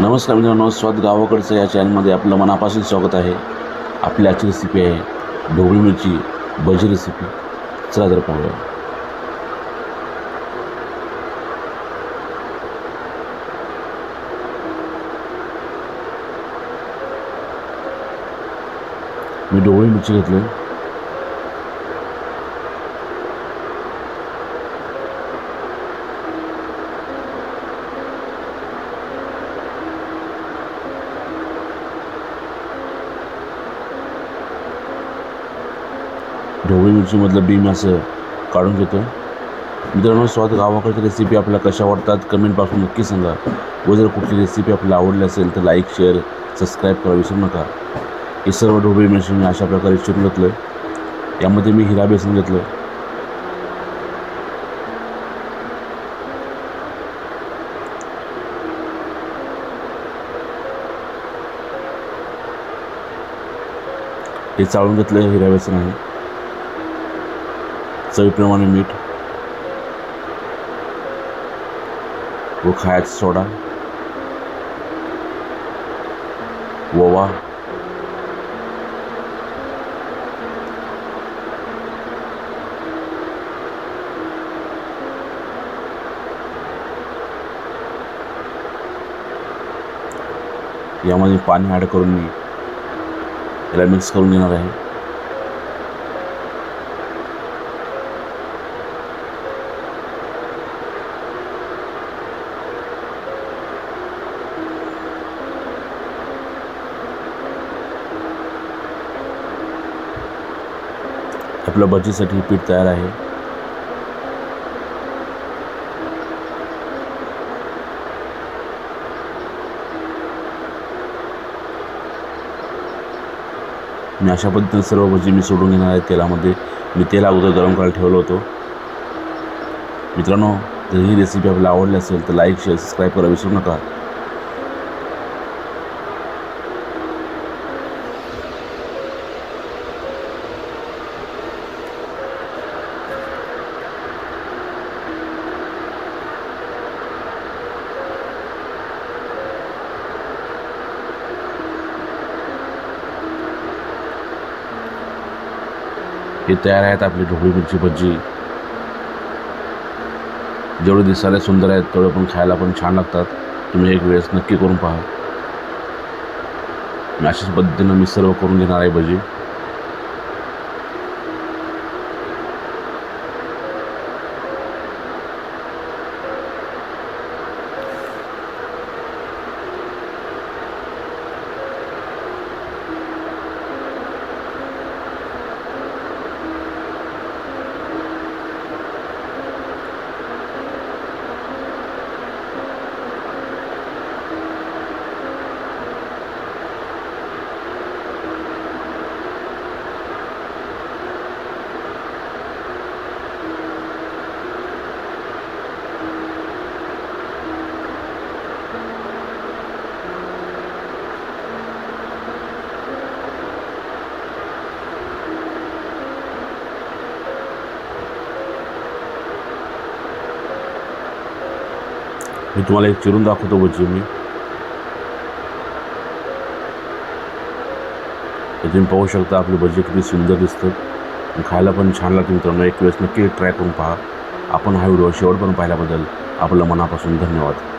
नमस्कार मित्रांनो, स्वाद गावाकडचं या चॅनलमध्ये आपलं मनापासून स्वागत आहे. आपली आजची रेसिपी आहे ढोबळी मिरची भजी रेसिपी. चला तर पाहूया. मी ढोबळी मिरची घेतली. ढोबळी मिरचीमधलं बी मी असं काढून घेतो. मित्रांनो, स्वाद गावाकडची रेसिपी आपल्याला कशा आवडतात कमेंटपासून नक्की सांगा. व जर कुठली रेसिपी आपल्याला आवडली असेल तर लाईक शेअर सबस्क्राईब करा विसरू नका. हे सर्व ढोबळी मिरची मी अशा प्रकारे चिरून घेतलं. यामध्ये मी हिरा बेसन घेतलं. हे चाळून घेतलं हिरा बेसन आहे. चवीप्रमाणे मीठ व खायचा सोडा, ओवा, यामध्ये पाणी ॲड करून मी याला मिक्स करून घेणार आहे. आपल्या भजीसाठी पीठ तयार आहे. मी अशा पद्धतीने सर्व भजी मी सोडून घेणार आहे तेलामध्ये. मी तेल अगोदर गरम करायला ठेवलं होतं. मित्रांनो, जर ही रेसिपी आपल्याला आवडली असेल तर लाईक शेअर सबस्क्राईब करा विसरू नका. हे तयार आहेत आपली ढोबळी मिरची भजी. जेवढे दिसायला सुंदर आहेत तेवढे पण खायला पण छान लागतात. तुम्ही एक वेळेस नक्की करून पहा. मी अशाच पद्धतीनं मी सर्व करून घेणार आहे भजी. मी तुम्हाला एक चिरून दाखवतो भजी. तुम्ही पाहू शकता आपली भजी किती सुंदर दिसतं. खायला पण छान लागते. मित्रांनो, एक वेळेस नक्की ट्राय करून पहा. आपण हा व्हिडिओ शेवटपर्यंत पाहिल्याबद्दल आपलं मनापासून धन्यवाद.